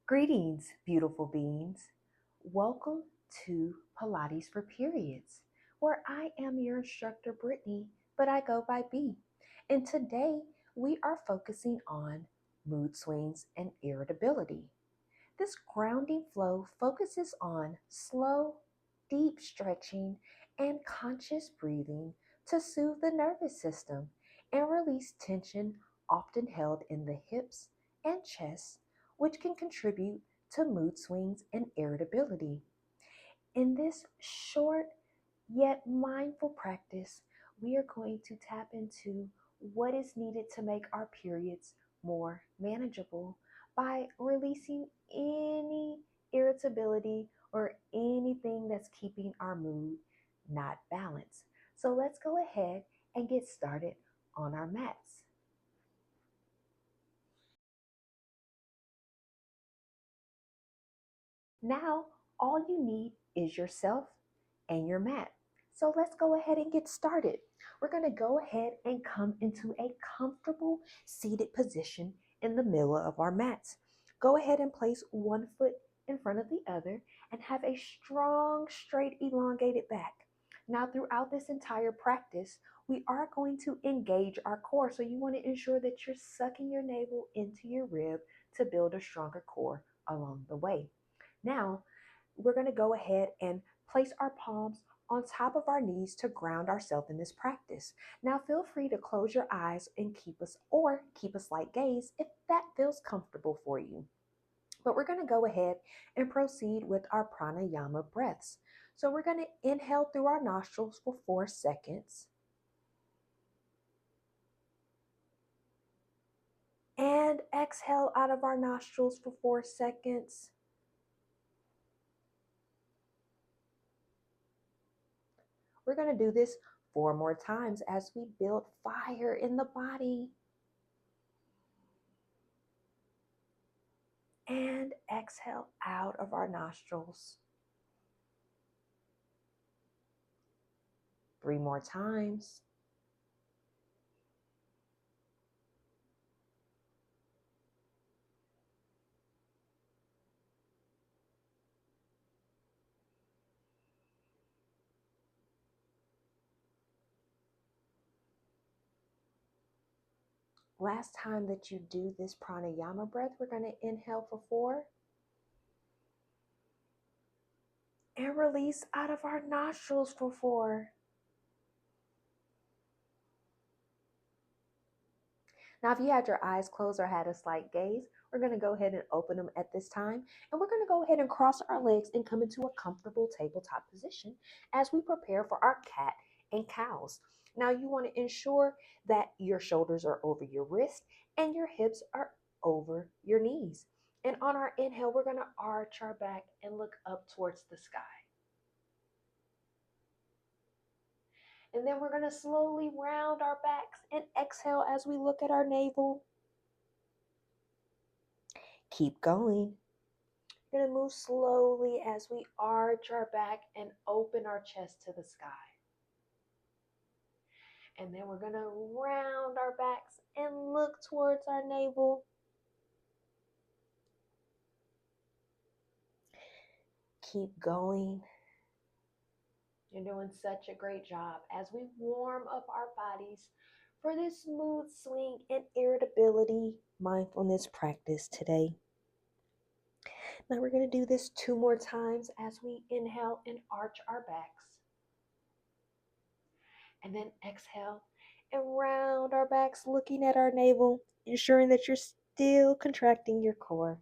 Greetings, beautiful beings. Welcome to Pilates for Periods, where I am your instructor, Brittany, but I go by B. And today we are focusing on mood swings and irritability. This grounding flow focuses on slow, deep stretching and conscious breathing to soothe the nervous system and release tension often held in the hips and chest, which can contribute to mood swings and irritability. In this short yet mindful practice, we are going to tap into what is needed to make our periods more manageable by releasing any irritability or anything that's keeping our mood not balanced. So let's go ahead and get started on our mats. Now, all you need is yourself and your mat. So let's go ahead and get started. We're going to go ahead and come into a comfortable seated position in the middle of our mats. Go ahead and place one foot in front of the other and have a strong, straight, elongated back. Now, throughout this entire practice, we are going to engage our core. So you want to ensure that you're sucking your navel into your rib to build a stronger core along the way. Now, we're going to go ahead and place our palms on top of our knees to ground ourselves in this practice. Now, feel free to close your eyes and keep a slight gaze if that feels comfortable for you. But we're going to go ahead and proceed with our pranayama breaths. So we're going to inhale through our nostrils for 4 seconds and exhale out of our nostrils for 4 seconds. We're going to do this 4 more times as we build fire in the body. And exhale out of our nostrils. 3 more times. Last time that you do this pranayama breath, we're going to inhale for 4 and release out of our nostrils for 4. Now, if you had your eyes closed or had a slight gaze, we're going to go ahead and open them at this time. And we're going to go ahead and cross our legs and come into a comfortable tabletop position as we prepare for our cat and cows. Now, you want to ensure that your shoulders are over your wrist and your hips are over your knees. And on our inhale, we're going to arch our back and look up towards the sky. And then we're going to slowly round our backs and exhale as we look at our navel. Keep going. We're going to move slowly as we arch our back and open our chest to the sky. And then we're going to round our backs and look towards our navel. Keep going. You're doing such a great job as we warm up our bodies for this mood swing and irritability mindfulness practice today. Now we're going to do this 2 more times as we inhale and arch our backs. And then exhale and round our backs, looking at our navel, ensuring that you're still contracting your core.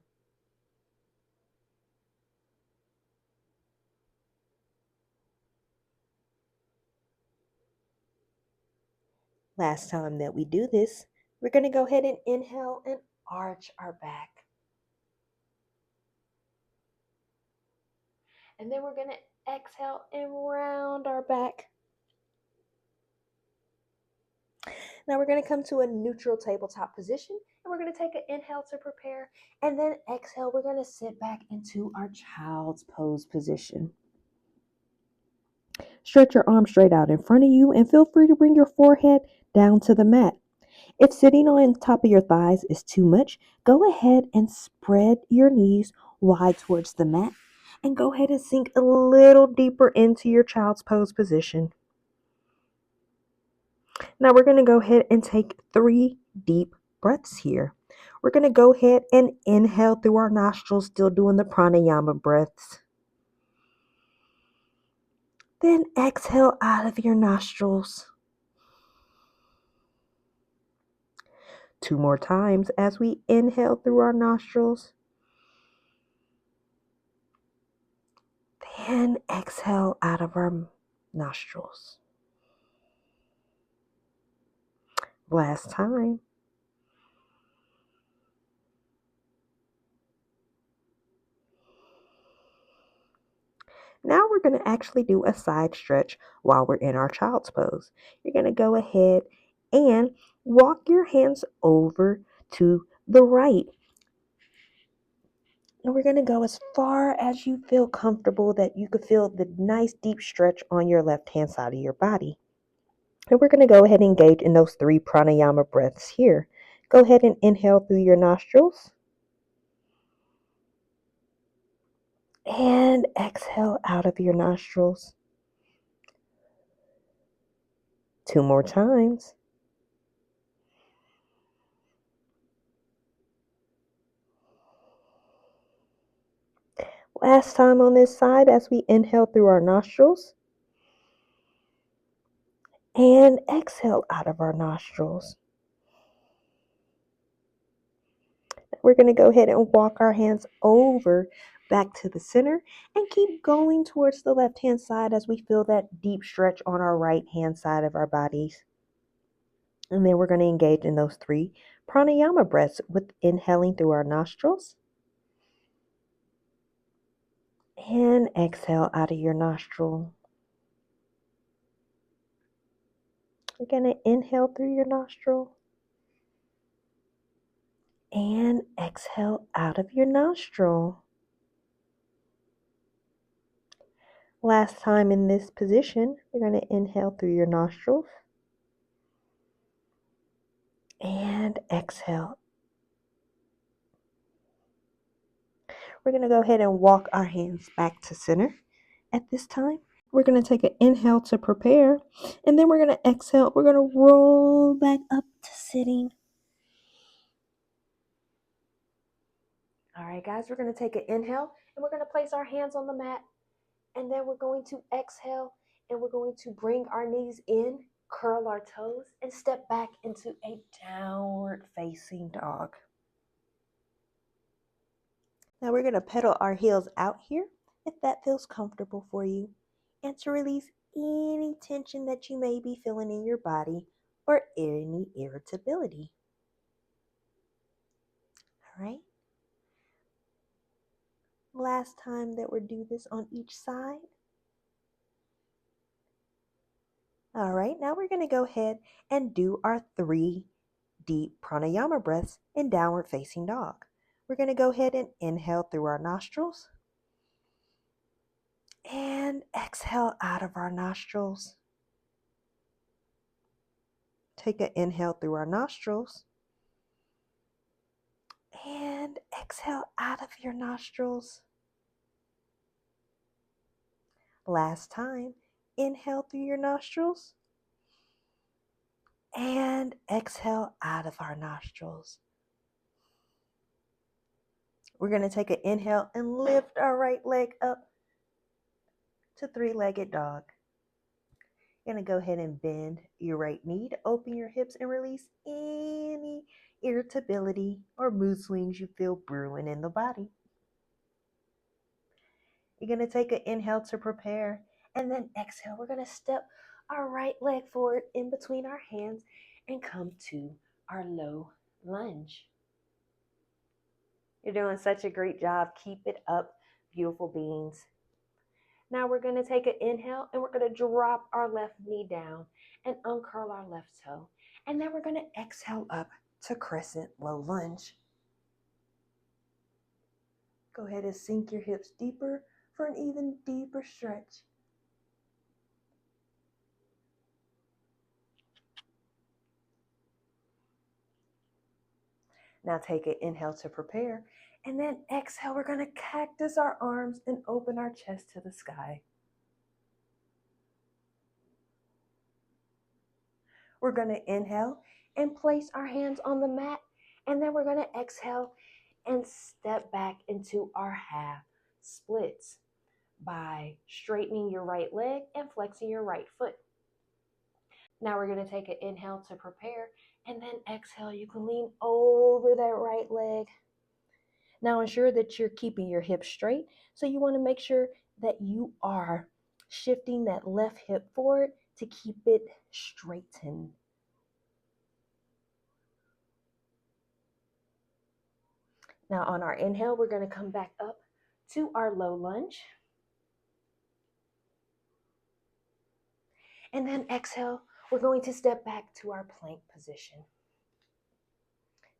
Last time that we do this, we're going to go ahead and inhale and arch our back. And then we're going to exhale and round our back. Now we're going to come to a neutral tabletop position, and we're going to take an inhale to prepare, and then exhale, we're going to sit back into our child's pose position. Stretch your arms straight out in front of you and feel free to bring your forehead down to the mat. If sitting on top of your thighs is too much, go ahead and spread your knees wide towards the mat and go ahead and sink a little deeper into your child's pose position. Now we're going to go ahead and take 3 deep breaths here. We're going to go ahead and inhale through our nostrils, still doing the pranayama breaths. Then exhale out of your nostrils. 2 more times as we inhale through our nostrils. Then exhale out of our nostrils. Last time. Now we're going to actually do a side stretch while we're in our child's pose. You're going to go ahead and walk your hands over to the right. And we're going to go as far as you feel comfortable, that you could feel the nice deep stretch on your left hand side of your body. And we're going to go ahead and engage in those 3 pranayama breaths here. Go ahead and inhale through your nostrils. And exhale out of your nostrils. 2 more times. Last time on this side as we inhale through our nostrils. And exhale out of our nostrils. We're going to go ahead and walk our hands over back to the center and keep going towards the left hand side as we feel that deep stretch on our right hand side of our bodies. And then we're going to engage in those 3 pranayama breaths with inhaling through our nostrils. And exhale out of your nostril. We're going to inhale through your nostril. And exhale out of your nostril. Last time in this position, you're going to inhale through your nostrils. And exhale. We're going to go ahead and walk our hands back to center at this time. We're going to take an inhale to prepare, and then we're going to exhale. We're going to roll back up to sitting. All right, guys, we're going to take an inhale, and we're going to place our hands on the mat, and then we're going to exhale, and we're going to bring our knees in, curl our toes, and step back into a downward facing dog. Now we're going to pedal our heels out here, if that feels comfortable for you, and to release any tension that you may be feeling in your body or any irritability. All right. Last time that we'll do this on each side. All right, now we're going to go ahead and do our 3 deep pranayama breaths in downward facing dog. We're going to go ahead and inhale through our nostrils and exhale out of our nostrils. Take an inhale through our nostrils and exhale out of your nostrils. Last time, inhale through your nostrils and exhale out of our nostrils. We're going to take an inhale and lift our right leg up to 3-legged dog. You're going to go ahead and bend your right knee to open your hips and release any irritability or mood swings you feel brewing in the body. You're going to take an inhale to prepare, and then exhale. We're going to step our right leg forward in between our hands and come to our low lunge. You're doing such a great job. Keep it up, beautiful beings. Now we're going to take an inhale, and we're going to drop our left knee down and uncurl our left toe. And then we're going to exhale up to crescent low lunge. Go ahead and sink your hips deeper for an even deeper stretch. Now take an inhale to prepare, and then exhale. We're going to cactus our arms and open our chest to the sky. We're going to inhale and place our hands on the mat, and then we're going to exhale and step back into our half splits by straightening your right leg and flexing your right foot. Now we're going to take an inhale to prepare, and then exhale. You can lean over that right leg. Now ensure that you're keeping your hips straight. So you want to make sure that you are shifting that left hip forward to keep it straightened. Now on our inhale, we're going to come back up to our low lunge. And then exhale, we're going to step back to our plank position.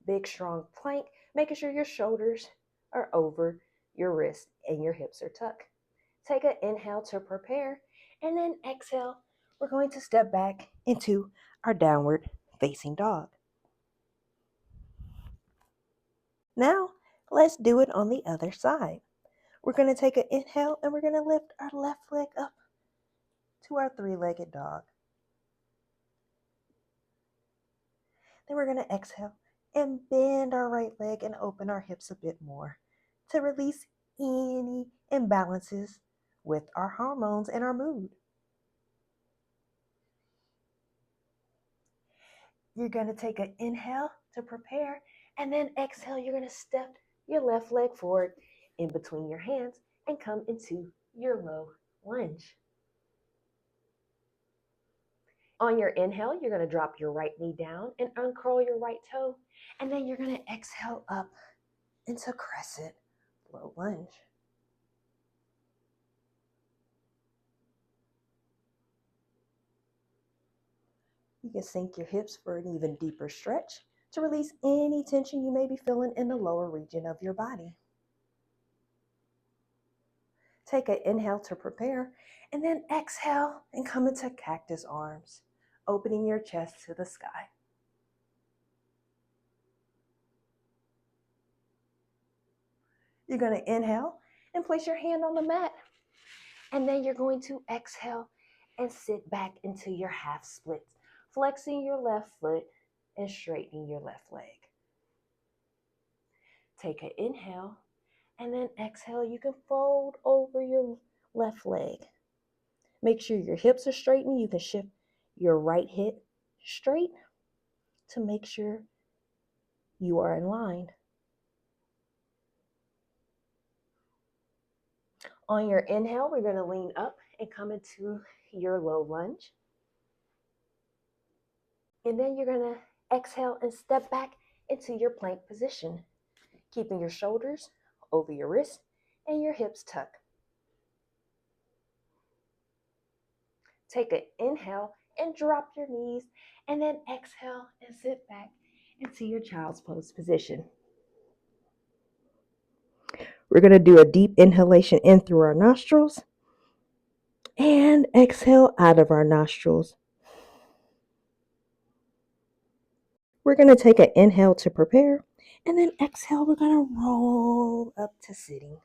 Big, strong plank, making sure your shoulders are over your wrists and your hips are tucked. Take an inhale to prepare, and then exhale, we're going to step back into our downward facing dog. Now, let's do it on the other side. We're going to take an inhale, and we're going to lift our left leg up to our three-legged dog. Then we're going to exhale and bend our right leg and open our hips a bit more to release any imbalances with our hormones and our mood. You're going to take an inhale to prepare, and then exhale, you're going to step your left leg forward in between your hands and come into your low lunge. On your inhale, you're going to drop your right knee down and uncurl your right toe, and then you're going to exhale up into crescent low lunge. You can sink your hips for an even deeper stretch to release any tension you may be feeling in the lower region of your body. Take an inhale to prepare, and then exhale and come into cactus arms, opening your chest to the sky. You're going to inhale and place your hand on the mat, and then you're going to exhale and sit back into your half splits, flexing your left foot and straightening your left leg. Take an inhale, and then exhale. You can fold over your left leg. Make sure your hips are straightened. You can shift your right hip straight to make sure you are in line. On your inhale, we're going to lean up and come into your low lunge. And then you're going to exhale and step back into your plank position, keeping your shoulders over your wrists and your hips tucked. Take an inhale and drop your knees, and then exhale and sit back into your child's pose position. We're going to do a deep inhalation in through our nostrils and exhale out of our nostrils. We're going to take an inhale to prepare, and then exhale, we're going to roll up to sitting.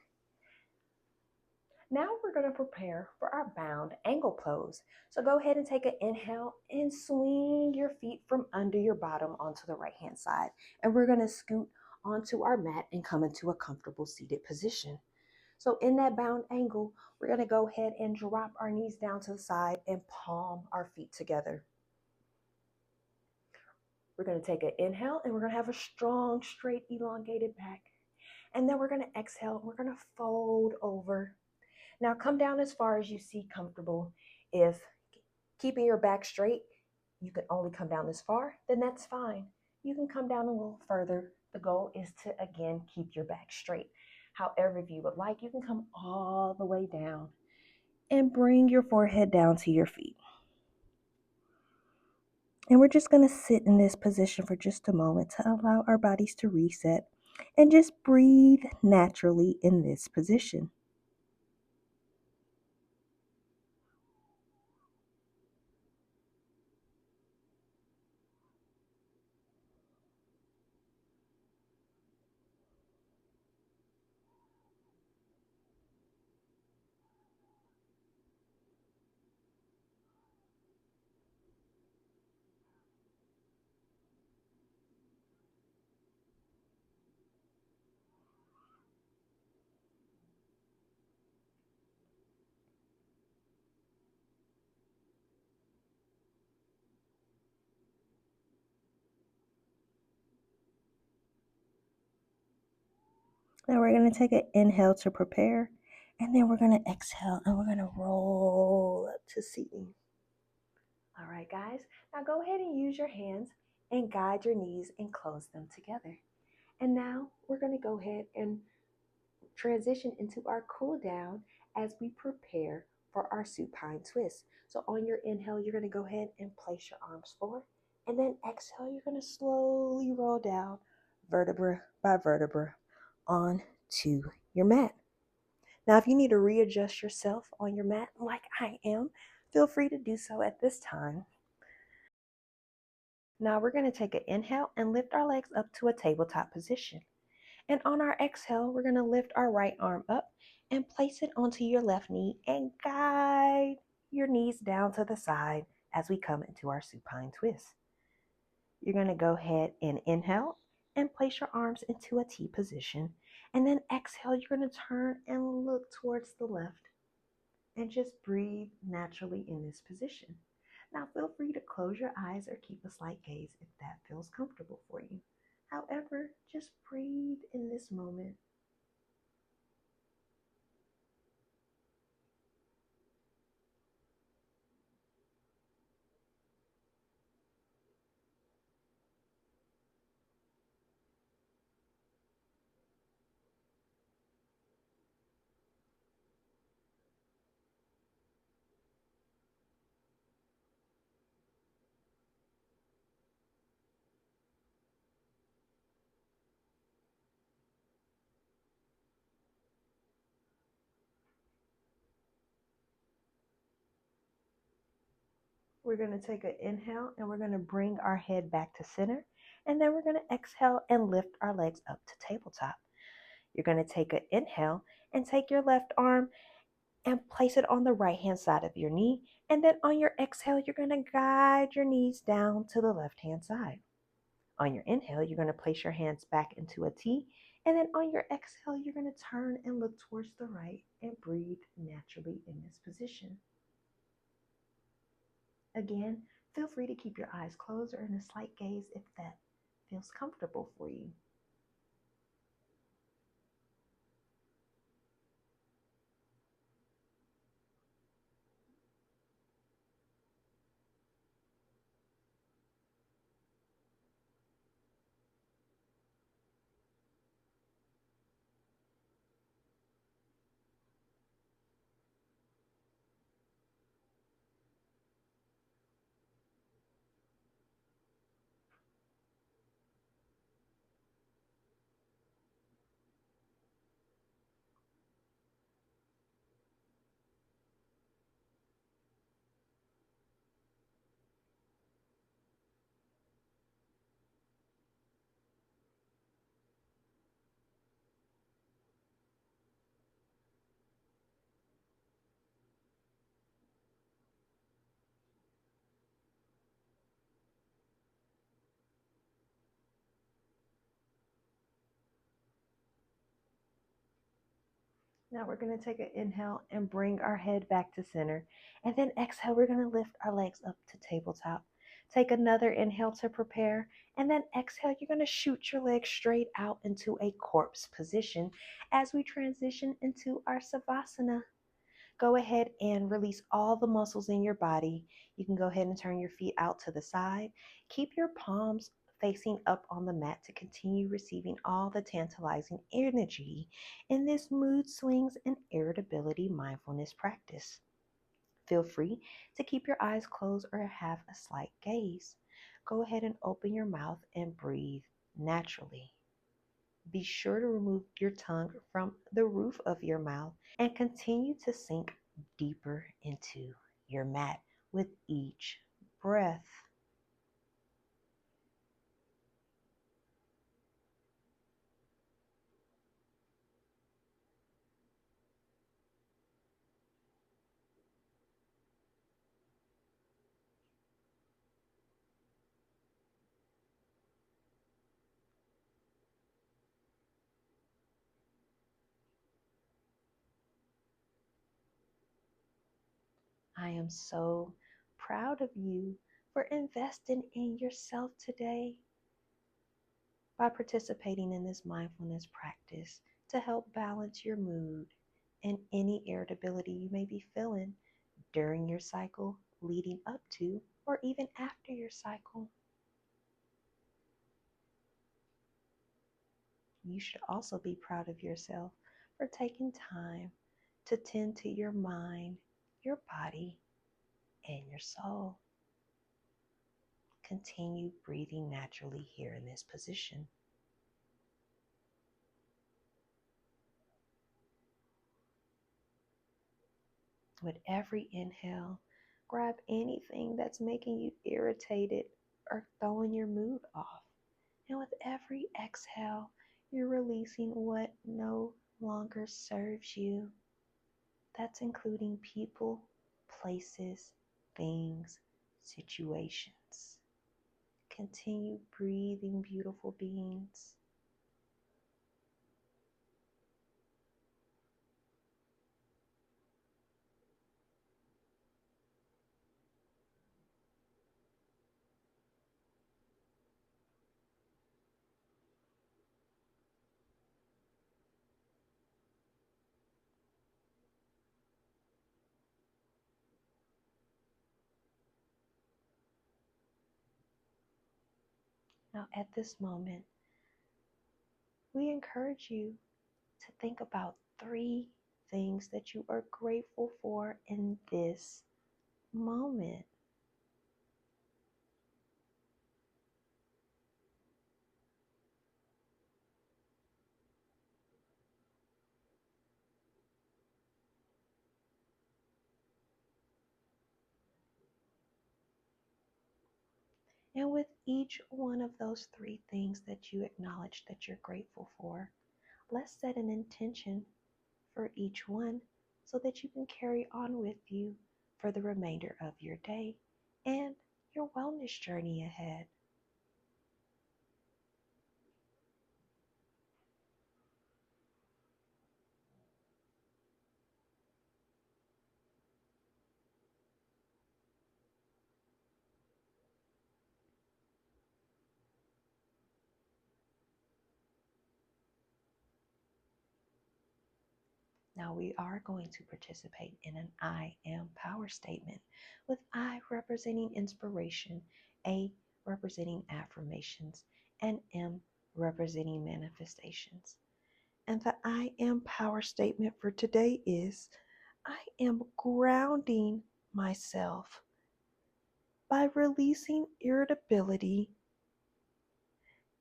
Now we're going to prepare for our bound angle pose. So go ahead and take an inhale and swing your feet from under your bottom onto the right hand side. And we're going to scoot onto our mat and come into a comfortable seated position. So in that bound angle, we're going to go ahead and drop our knees down to the side and palm our feet together. We're going to take an inhale, and we're going to have a strong, straight, elongated back. And then we're going to exhale. We're going to fold over. Now come down as far as you see comfortable. If keeping your back straight, you can only come down this far, then that's fine. You can come down a little further. The goal is to, again, keep your back straight. However, if you would like, you can come all the way down and bring your forehead down to your feet. And we're just going to sit in this position for just a moment to allow our bodies to reset and just breathe naturally in this position. Now we're going to take an inhale to prepare, and then we're going to exhale and we're going to roll up to seating. All right, guys, now go ahead and use your hands and guide your knees and close them together. And now we're going to go ahead and transition into our cool down as we prepare for our supine twist. So on your inhale, you're going to go ahead and place your arms forward. And then exhale, you're going to slowly roll down vertebra by vertebra onto your mat. Now, if you need to readjust yourself on your mat like I am, feel free to do so at this time. Now we're going to take an inhale and lift our legs up to a tabletop position. And on our exhale, we're going to lift our right arm up and place it onto your left knee and guide your knees down to the side as we come into our supine twist. You're going to go ahead and inhale and place your arms into a T position. And then exhale, you're going to turn and look towards the left and just breathe naturally in this position. Now feel free to close your eyes or keep a slight gaze if that feels comfortable for you. However, just breathe in this moment. We're going to take an inhale and we're going to bring our head back to center. And then we're going to exhale and lift our legs up to tabletop. You're going to take an inhale and take your left arm and place it on the right hand side of your knee. And then on your exhale, you're going to guide your knees down to the left hand side. On your inhale, you're going to place your hands back into a T. And then on your exhale, you're going to turn and look towards the right and breathe naturally in this position. Again, feel free to keep your eyes closed or in a slight gaze if that feels comfortable for you. Now we're going to take an inhale and bring our head back to center. And then exhale, we're going to lift our legs up to tabletop. Take another inhale to prepare. And then exhale, you're going to shoot your legs straight out into a corpse position as we transition into our Savasana. Go ahead and release all the muscles in your body. You can go ahead and turn your feet out to the side. Keep your palms facing up on the mat to continue receiving all the tantalizing energy in this mood swings and irritability mindfulness practice. Feel free to keep your eyes closed or have a slight gaze. Go ahead and open your mouth and breathe naturally. Be sure to remove your tongue from the roof of your mouth and continue to sink deeper into your mat with each breath. I am so proud of you for investing in yourself today by participating in this mindfulness practice to help balance your mood and any irritability you may be feeling during your cycle, leading up to, or even after your cycle. You should also be proud of yourself for taking time to tend to your mind, your body, and your soul. Continue breathing naturally here in this position. With every inhale, grab anything that's making you irritated or throwing your mood off. And with every exhale, you're releasing what no longer serves you. That's including people, places, things, situations. Continue breathing, beautiful beings. Now, at this moment, we encourage you to think about 3 things that you are grateful for in this moment. And with each one of those 3 things that you acknowledge that you're grateful for, let's set an intention for each one so that you can carry on with you for the remainder of your day and your wellness journey ahead. Now we are going to participate in an I am power statement, with I representing inspiration, A representing affirmations, and M representing manifestations. And the I am power statement for today is I am grounding myself by releasing irritability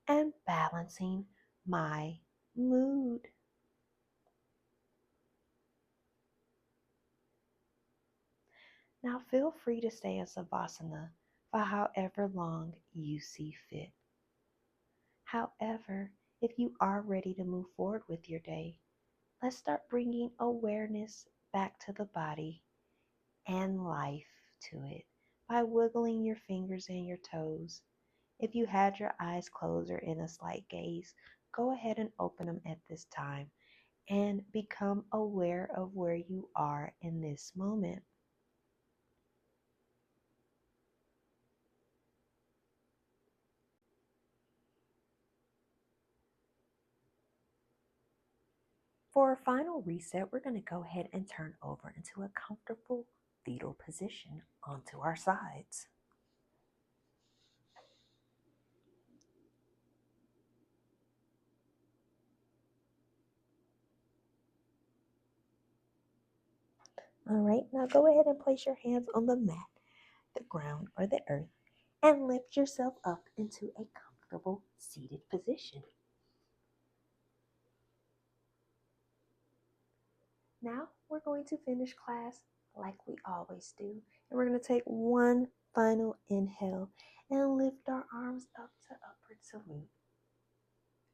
and balancing my mood. Now feel free to stay in Savasana for however long you see fit. However, if you are ready to move forward with your day, let's start bringing awareness back to the body and life to it by wiggling your fingers and your toes. If you had your eyes closed or in a slight gaze, go ahead and open them at this time and become aware of where you are in this moment. For our final reset, we're going to go ahead and turn over into a comfortable fetal position onto our sides. All right, now go ahead and place your hands on the mat, the ground, or the earth, and lift yourself up into a comfortable seated position. Now we're going to finish class like we always do, and we're going to take one final inhale and lift our arms up to upward salute,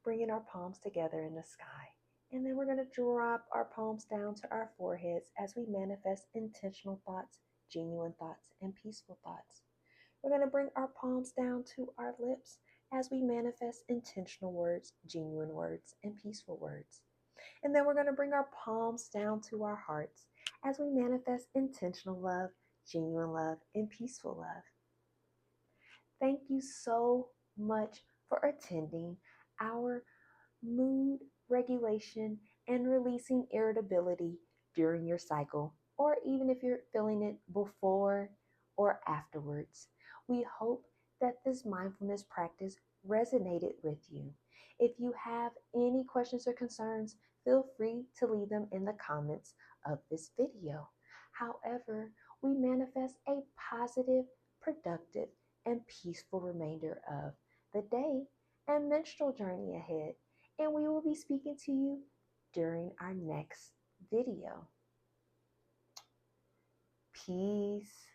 bringing our palms together in the sky. And then we're going to drop our palms down to our foreheads as we manifest intentional thoughts, genuine thoughts, and peaceful thoughts. We're going to bring our palms down to our lips as we manifest intentional words, genuine words, and peaceful words. And then we're going to bring our palms down to our hearts as we manifest intentional love, genuine love, and peaceful love. Thank you so much for attending our mood regulation, and releasing irritability during your cycle, or even if you're feeling it before or afterwards. We hope that this mindfulness practice resonated with you. If you have any questions or concerns, feel free to leave them in the comments of this video. However, we manifest a positive, productive, and peaceful remainder of the day and menstrual journey ahead. And we will be speaking to you during our next video. Peace.